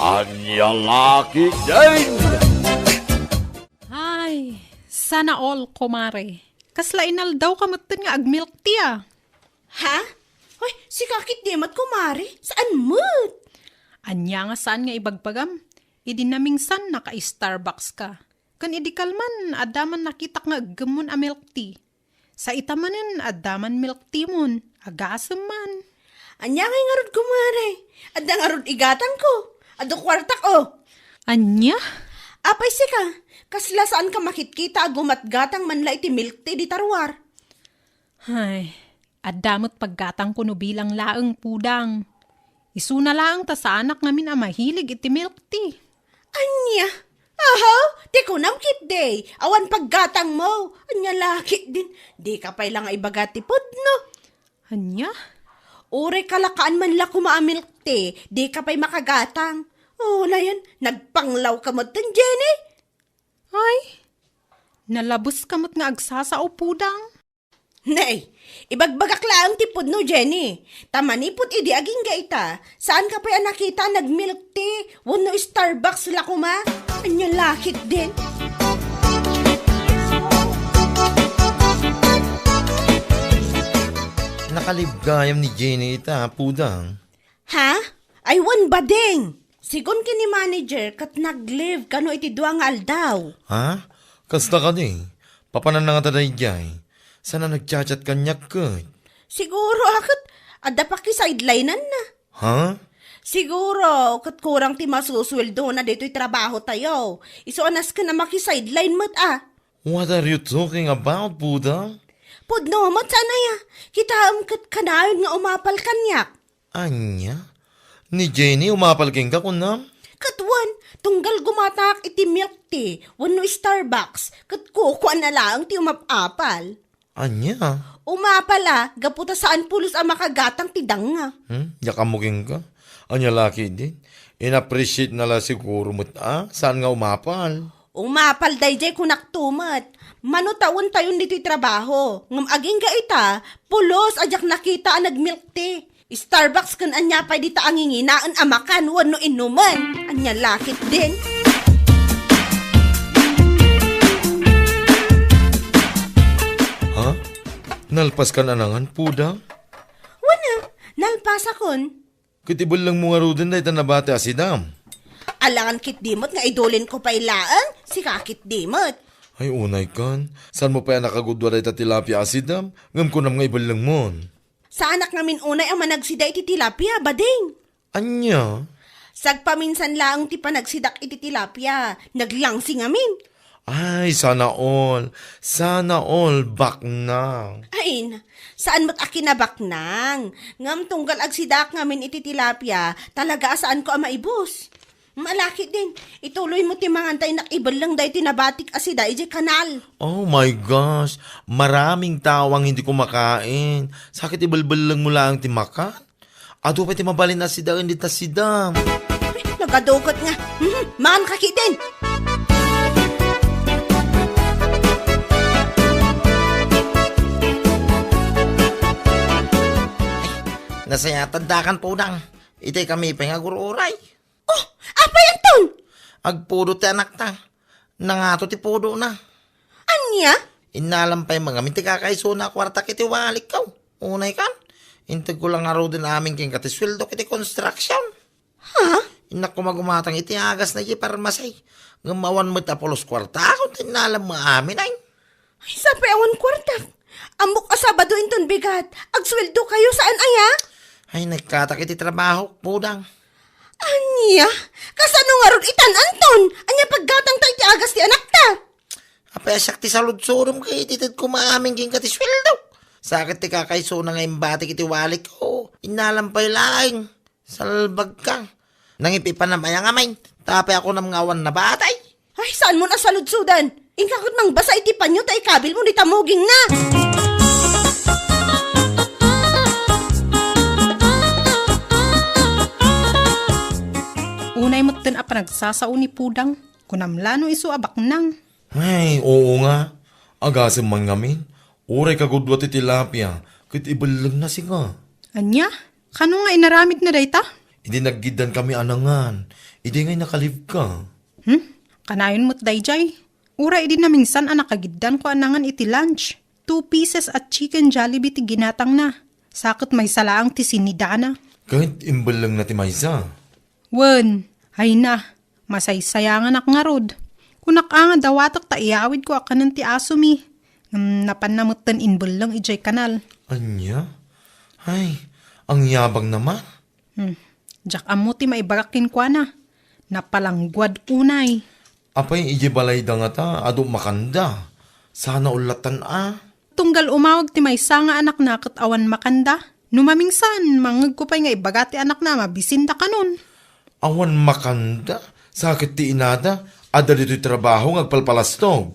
Anya laki din! Ay, sana all, kumare. Kasla inal daw kamutin nga ag-milk tea. Ha? Hoy, si kakit di mat kumari. Saan mo't? Anya nga saan nga ibagbagam? Idi naming san naka-Starbucks ka. Kan idikal man, adaman nakita nga gamon a milk tea. Sa itamanin, adaman milk tea mon. Agasam man. Anya ngay nga rod kumari. Adda nga rod igatang ko. Ado kwartak o. Anya? Apay si ka. Kasla saan ka makitkita gumatgatang manla iti milk tea di tarwar. Ay, adamot paggatang ko no bilang laeng pudang. Isuna laang ta sa anak ngamin ang mahilig iti milk tea. Anya? Ahaw, di ko namkit day. Awan paggatang mo. Anya laki din. Di ka pa'y lang ibagat tipod no. Anya? Ure kalakaan man la kumaamilk tea. Di ka pa'y makagatang. Oh, na yan. Nagpanglaw ka mo din, Jenny. Ay, nalabos kamot nga agsasao pudang. Nay, ibagbagak laang tipod no, Jenny. Tamanipot idi aging gaita. Saan ka pa nakita nag-milk tea? Wano Starbucks la kuma? Anya lakit din. Nakalibgayam ni Jenny ita, pudang. Ha? Ay wan badeng. Sigon kini manager kat nag-live kano iti duang aldaw. Ha? Kasta ka di. Papanan na nga taday jay. Sana nagchat-chat kanyak ka. Siguro akit adda pa ki sidelinean na. Ha? Siguro kat kurang ti masusweldo na dito'y trabaho tayo. Iso anas ka na maki-sideline mat ah. What are you talking about, pudang? Pudno mat sana ya. Kita kat kanayon nga umapal kanyak. Anya? Ni Jenny, umapalking ka kunam? Katwan, tunggal gumatak iti milk tea, wano Starbucks, kat kukuan na lang ti umapapal. Anya? Umapala, gaputa saan pulos ang makagatang tidang nga. Yakamuking ka? Anya laki din. In-appreciate na la siguro mo saan nga umapal? Umapal dayjay kunak tumat. Manutawon tayo dito'y trabaho. Ngam aging gaita, pulos ajak nakita ang nag-milk tea. Starbucks kan anya pa di ta anginginaan amakan wano inuman. Anya lakit din. Ha? Nalpas ka na nangan, pudang? Wana, nalpasa kon. Kitibol lang mo nga rudin na itanabate asidam. Alangan kit dimot nga idolin ko pa ilaan, si kakit dimot. Ay, unay kan. Saan mo pa yan nakagudwa na tilapia asidam? Ngam ko nam nga ibal lang mon. Sa anak namin unay ang managsida iti tilapia, bading. Anya? Sagpaminsan laang ti panagsidak iti tilapia, naglangsing amin. Ay, sana all. Sana all. Back na. Ay, saan mo't akinabak nang? Ngam tunggal agsidak ngamin iti tilapia, talaga saan ko ang maibos. Malaki din. Ituloy mo ti mangantay na ibal lang dahi tinabatik asida iti kanal. Oh my gosh. Maraming tawang hindi kumakain. Sakit ibalbal lang mula ang timakan. Ado pa ti mabalin na sida hindi ta sidam. Ay, nagadugot nga. Man kakitin. Nasaya tandakan po nang. Itay kami pengagururay. Oh, apa yan ton? Agpudo ti anak ta. Nangato ti pudo na. Anya? Inalampay mga minti kakaiso na kwarta kiti walik kaw. Unay kan. Intag ko lang araw din amin king katisweldo kiti construction. Ha? Inak ko magumatang iti agas na iti parmasay. Ngamawan mo tapolos kwarta ako tinalam mo amin ay. Ay, sabi awan kwartak. Amok asabado inton bigat. Agsweldo kayo saan aya? Ay nagkatak iti trabaho pudang. Anya? Kasano nga ron itan Anton? Anya paggatang tayo ti agas ti anak ta? Apay asyak ti saludsurum kay ititid ko maamin king katisweldo. Sakit ti kakaiso na ngayon batik iti walik ko. Inalampay laing. Salbag ka. Nangipi pa na mayang amay. Tapay ako ng ngawan na batay. Ay, saan mo na saludsudan? Ingkakot mang basa iti panyo ta ikabil mo ni tamuging na. Unay mo't din apa nagsasao ni pudang. Kunamlano isu abak nang. Ay, oo nga. Agasim man ngamin. Uray kagudwa ti tilapia. Kit ibalag na siya. Anya? Kano nga inaramid na dayta? Hindi naggidan kami anangan. Hindi ngay nakalib ka. Kanayon mo't dayjay. Ura idi na minsan nakagiddan ko anangan iti lunch. 2 pieces at chicken Jollibee ti ginatang na. Sakot may salaang ti sinidana. Kahit imbal lang na ti Maysa. Wen, ay na. Masaysayangan ak nga rod. Kunak nga dawatak ta iyawid ko akanan ti aso mi. Napanamutan inbal lang ijay kanal. Anya? Ay, ang yabang naman. Jak amo ti maibarakin kwa na. Napalanggwad unay. Apay ijibalay da nga ta, ado makanda. Sana ulatan Tunggal umawag ti maysa nga anak na ket awan makanda. Numamingsan, mangag ko pa'y nga ibagati anak na mabisinda kanon. Awan makanda. Sakit ti inada. Ada dito'y trabaho ngagpalpalastog.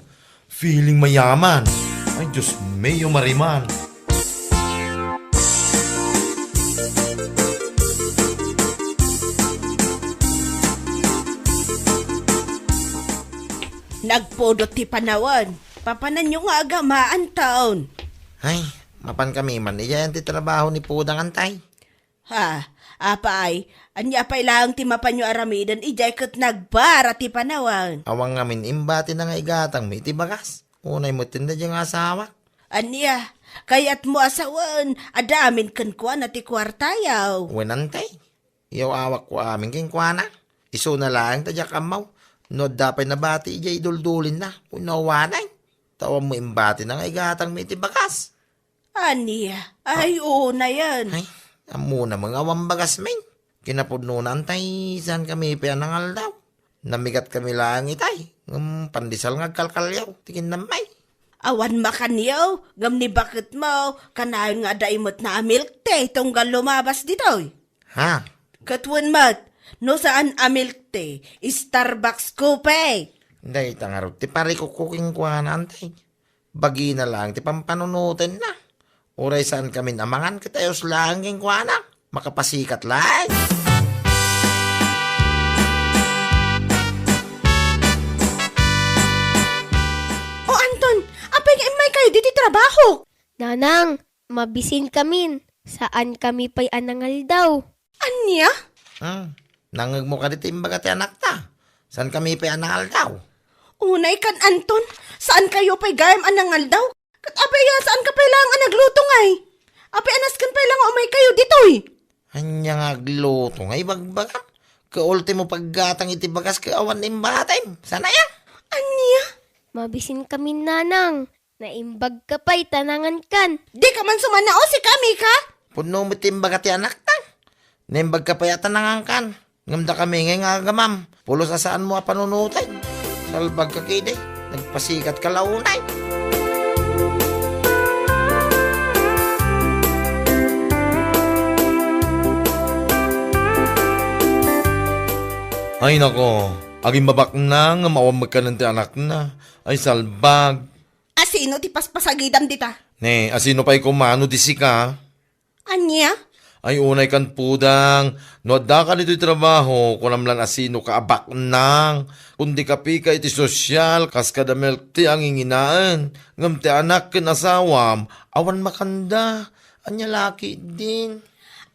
Feeling mayaman. Ay, Diyos mayo mariman. Nagpudot ti panawan. Papanan nyo nga agamaan taon. Ay, mapan kami man. Iyan ti trabaho ni Pudang antay. Ha, apay, anya pay lang ti mapanyo aramidan, ijay kat nagbara ti panawan. Awang ngamin imbati na nga igatang may ti bagas. Unay mo tinda dyan nga asawa. Anya, kayat mo asawan, adamin kan kwa na ti kwartayaw. Wenantay. Iyaw awak ko amin king kwa na. Iso na lang tadyak amaw. No dapay na bati ijay duldulin na. Unawanay. Tawang mo imbati na nga igatang may ti bagas. Anya, ay oo na yan. Ay, amo na mga wambagas men. Kinapudno na antay, saan kami pianangal daw. Namigat kami lang itay. Pandisal nga kalkalyaw, tingin na may. Awan makanyaw, gam ni bakit mo, kanayon nga daimot na milk tea, tunggal lumabas ditoy. Ha? Katwan mat, no saan a milk tea, Starbucks kupe. Hindi, tangarot. Ti pari ko cooking kwa na antay. Bagi na lang, ti pampanunutin na. Uray saan kami namangan, kitayos lang king kwa na. Makapasikat lang. O Anton, apay nga imay kayo diti trabaho. Nanang, mabisin kamin. Saan kami pa'y anangal daw? Anya? Nangag mo ka dito imbaga ti anak ta. Saan kami pianangal daw? Unay kan Anton, saan kayo pa'y gayam anangal daw? Kat apay saan ka pa'y lang nagluto ngay? Apay anas kan pa'y lang umay kayo ditoy. Anya nga gluto nga ibagbaga. Kaultimo paggatang iti bagas kaawan imbatay. Sana ya? Anya? Mabisin kami nanang. Naimbag ka pa'y tanangan kan. Di ka man sumanao si kami ka? Puno mo timbaga ti anak ta. Naimbag ka pa yata nangangkan. Ngamda kami ngay nga gamam. Pulos asaan mo panunutan. Salbag ka kide. Nagpasikat ka launay. Ay nako, aging babak na nga mawamag ka ng ti anak na. Ay salbag. Asino ti paspasagidam dita? Ne, asino pa'y kumano di si ka? Anya? Ay unay kan pudang, no da ka nito'y trabaho, kunamlan asino ka abak nang, kundi ka pika iti sosyal, kas kada milk ti ang inginaan, ngam ti anak kin asawam, awan makanda, anya laki din.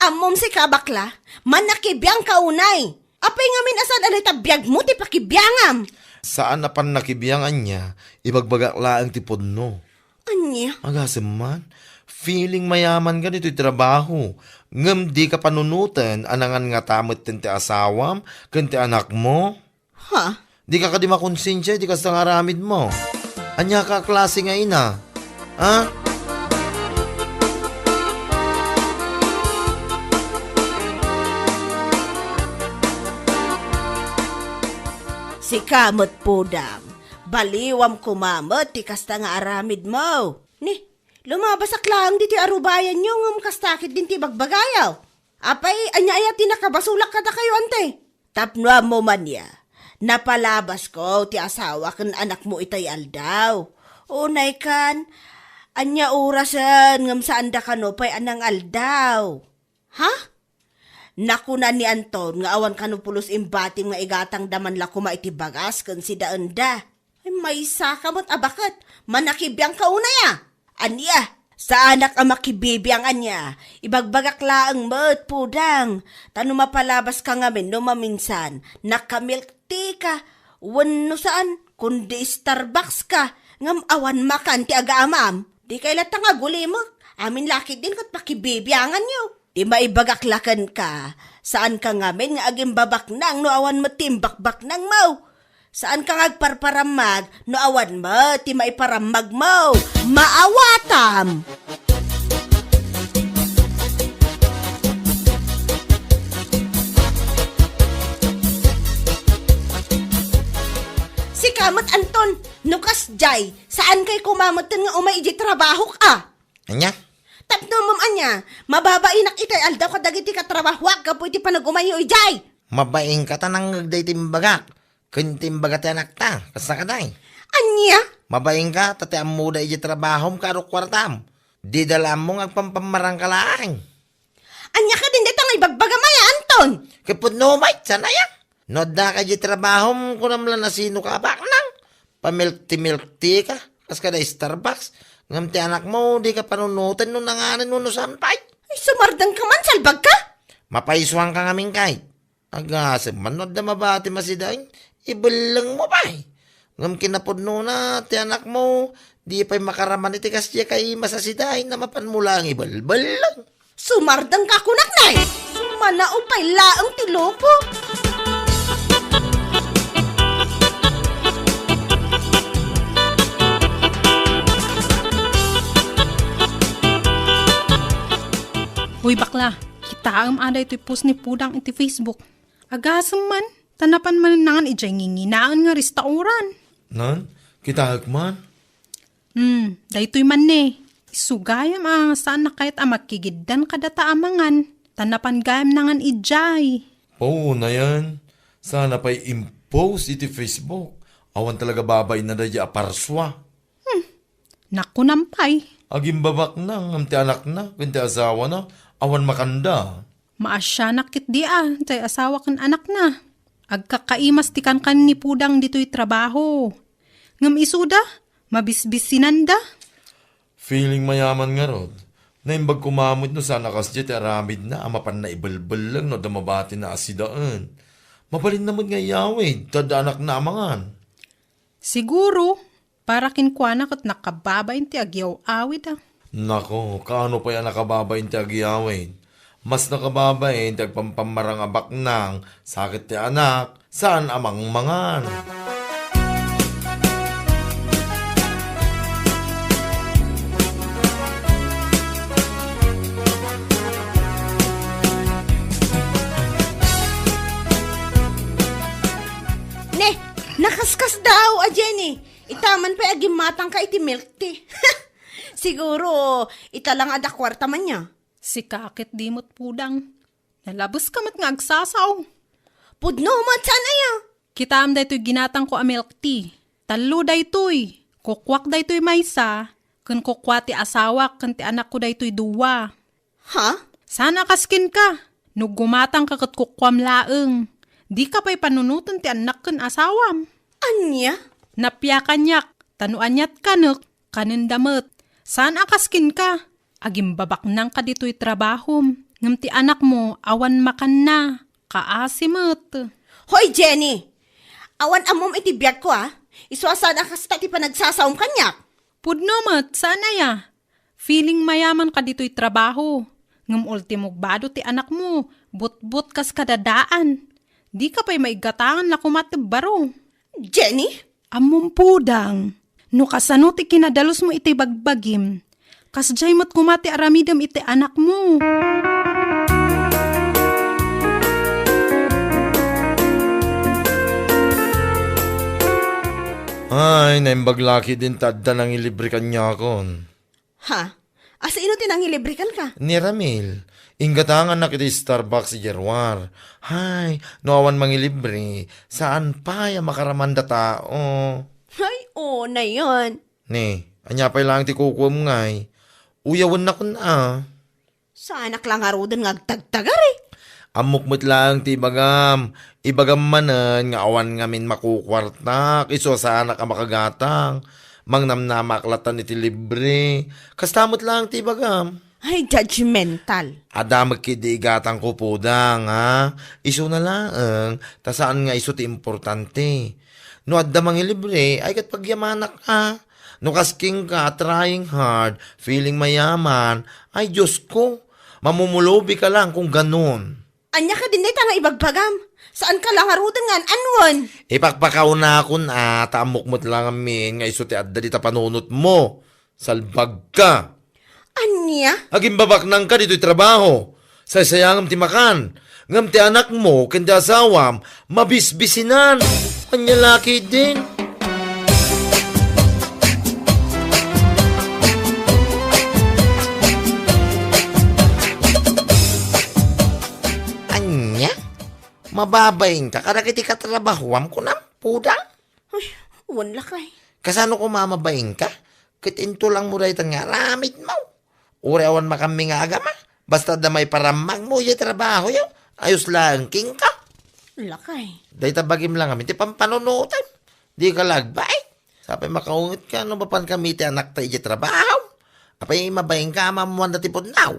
Amom si kabakla, manakibiyang ka unay. Apay nga min asan alay tabiyag mo ti pakibiyangam. Saan na pan nakibiyangan niya, ibagbagak laang ti podno. Anya? Agasem man, feeling mayaman ka nito'y trabaho, ngam di ka panunutan, anangan nga tamot tin ti asawam, kan ti anak mo. Ha? Di ka di makonsensya, di ka sa ngaramid mo. Anya ka klase nga ina. Ha? Si kamot pudam. Baliwam kumamot ti kasta nga aramid mo. Ni, lumabasak lang di ti arubayan nyo ngam kastakit din ti bagbagayaw. Apay, anya aya ti nakabasulak kada kayo ante. Tapnoa mo man ya. Napalabas ko ti asawa kan anak mo itay aldaw. Unay kan, anya orasan ngam saan da kano pay anang aldaw. Ha? Nakuna ni Anton nga awan kanupulos imbating nga igatang daman la kuma iti bagas kan si daenda. Ay may sakamot abakat, manakibiyang ka una ya. Anya, Sa anak ang makibibi ang anya, ibagbagak laang mo't pudang. Tano mapalabas ka ngamin no maminsan, nakamilk tea ka, wano saan, kundi Starbucks ka, ngam awan makan ti aga-amam. Di kay latang aguli mo, amin laki din kat makibibi ang anyo. Di maibagaklakan ka, saan ka ngamin nga aging babak nang no awan mo timbakbak nang mau. Saan ka ngagparparamag, no awan mo, ti maiparamag mo, maawatam! Si Kamot Anton, nukas jay, saan kay kumamotin nga umaiji trabaho ka? Anya? Tapno mom anya, mababainak itay aldaw ka dagiti katrabahwag ka po iti panagumayo ijay! Mabaing ka tanang nagday timbagak. Kuntimbaga ti anak ta, kasta ka day. Anya? Mabaing ka, tati ang muda iji trabahom karo kwartam. Di dalam mo ngagpampamarang ka laang. Anya ka din detang ibagbagamaya Anton! Kapag no might, sana yan. Noda ka iji trabahom kunam lang na sino ka bak nang. Pamilk ti ka, kas ka da Starbucks. Ngam ti anak mo, di ka panunutin nung nanganan nung sampay. Ay, sumardang ka man, salbag ka! Mapaiswang ka ngamin kahit. Agasem, manod na mabati masidain. Ibalang mo pa eh. Ngam kinapudno na, ti anak mo, di pa'y makaraman iti kasya kay masasidahin na mapanmula ang ibalbal lang. Sumardang ka kunak na eh! Manaupay laang tilopo! Uy bakla, kita am ada ito'y post ni Pudang iti Facebook. Agasam man, tanapan man nangan ijay nginginaan nga restauran. Nan, kita man. Daytoy man ne. Isugayam saan na kahit makigiddan kada taamangan. Tanapan gayam nangan ijay. Oo na yan. Sana pa'y impose iti Facebook. Awan talaga babay na dadya aparswa. Naku nampay. Aging babak na, ngamti anak na, kunti asawa na, awan makanda. Maasya nakit di tay asawa kan anak na. Agkakaimas ti kan ni Pudang dito'y trabaho. Ngam isuda, mabisbis sinanda. Feeling mayaman nga rod. Naimbag kumamot no sana kasya ti aramid na, amapan na ibalbal lang no damabati na asidaan. Mabalin naman nga yawid, tada anak na amangan. Siguro, para kinkwanak at nakababayin ti agyaw awid Nako, kaano pa yan nakababayin ti agiyawid? Mas nakababayin ti agpampamarang abak nang sakit ti anak, saan amang mangan? Ne, nakaskas daw, Jenny. Itaman pa aging matang ka iti milk tea. Siguro, italang ada kwarta man niya. Si kakit dimot Pudang. Nalabos ka mat nga agsasaw. Pudno mo, sana ya. Kita am daytoy ginatang ko a milk tea. Talo daytoy. Kukwak daytoy maysa. Kun kukwa ti asawa, kun ti anak ko daytoy duwa. Ha? Sana kaskin ka. No gumatang ka kat kukwam laeng. Di ka pa'y panunutan ti anak kun asawam. Anya? Napya kanyak, tanuanyat kanok, kanindamot. Saan akaskin ka? Agim babak nang ka dito'y trabahom. Ngam ti anak mo, awan makan na. Kaasimot. Hoy, Jenny! Awan amom iti biyag ko Iswasan akas ti panagsasawom kanyak. Pudnomot, sana ya. Feeling mayaman ka dito'y trabaho. Ngam ultimog bado ti anak mo, but-but kas kadadaan. Di ka pa'y maigatangan la kumatibaro. Jenny? Amom Pudang, no kasano ti kinadalos mo iti bagbagim, kasjay mo't kumati aramidam iti anak mo. Ay, naimbaglaki din tadda nang ilibre kanya kon. Ha? Asa ino tinangilibrikan ka? Ni Ramil, inggatangan na kita Starbucks si Jerwar. Hay, noawan mangilibre, saan pa ya makaramanda tao? Ay, na yon. Ni, anya pa lang ti kukum ngay. Uyawan na kun Sa anak lang arudan ngagtagtagari. Amukmut lang ti ibagam. Ibagam manan nga awan ngamin makukwartak. Iso sa anak ang makagatang. Mangnamnamaklatan iti libre. Kastamot lang ti bagam. Ay, judgmental. Ada magkidigatang ko pudang, ha? Iso na lang, tasaan nga iso ti importante. No adda mangi libre, ay kat pagyamanak ka. No kasking ka, trying hard, feeling mayaman, ay Diyos ko, mamumulobi ka lang kung ganun. Anya ka din nga ibagbagam. Saan ka lang harudangan? Anwan? Ipakpakaw na ako na, taamukmot lang amin, nga iso ti adda di ta panunot mo. Salbag ka. Anya? Aging babaknang ka dito'y trabaho. Saysayangam ti makan. Ngam ti anak mo, kendi asawam, mabisbisinan. Anya laki din. Anya? Mababayin ka, karakiti katrabahuam ko na, pudang. Ay, wala kay. Kasano ko mamabayin ka? Kitinto lang mo dahi nga ramit mo. Urewan makami nga agama. Basta da may paramang mo yung trabaho yun. Ayos lang king ka. Wala kay. Dahi tabagim lang kami. Ti pampanunutan. Di ka lagbay. Sabi makaungit ka. No bapan kami ti anak tayo yung trabaho. Apay mabayin ka mamuan na tipod now.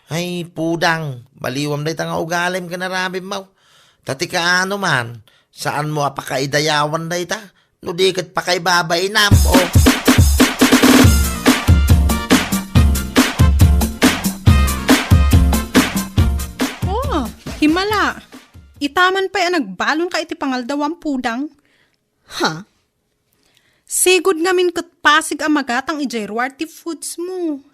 Ay pudang. Baliwam dahi nga ugalim ka na ramit mo. Tati ka ano man. Saan mo apakaidayawan dahi ta? No di kat pakaibabay nam. Oh. Himala, itaman pa nagbalon ka iti pangaldawang pudang. Ha? Sigod ngamin kat pasig amagatang ijayrwar ti foods mo.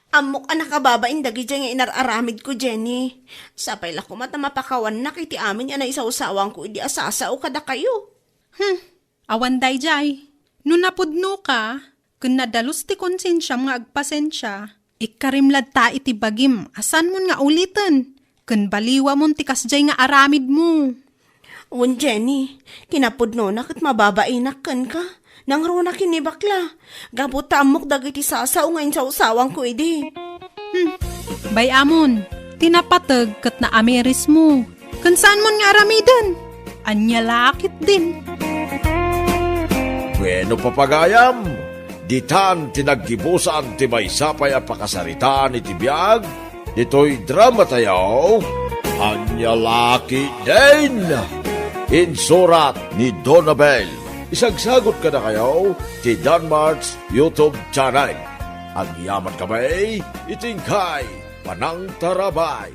Amok anak kababain dagi dyan nga inararamid ko, Jenny. Sapay la ko mata mapakawan na kiti amin yan na isaw-sawang ko idi asasao kada kayo. Awan day jay. No napudno ka, kun nadalos ti konsensyam nga agpasensya, ikarimlad ta iti bagim, asan mon nga ulitin? Kun baliwa mon ti kasjay nga aramid mo. Wan, Jenny, kinapudno na kat mababainak kan ka. Nang runa kinibakla. Gabot ta amok dagiti sasaw nga insaw-sawang ko idi. Bay amon, tinapatag kat na ameris mo. Kun saan mon nga aramidan? Anya lakit din. Bueno papagayam, ditan tinaggibusan ti may sapay a pakasaritaan iti biyag, dito'y drama tayo, Anya Laki din. Insurat ni Donabel. Isagsagot ka na kayo ti Danmarks YouTube channel. Ang yaman kamay, itingkay, panang tarabay.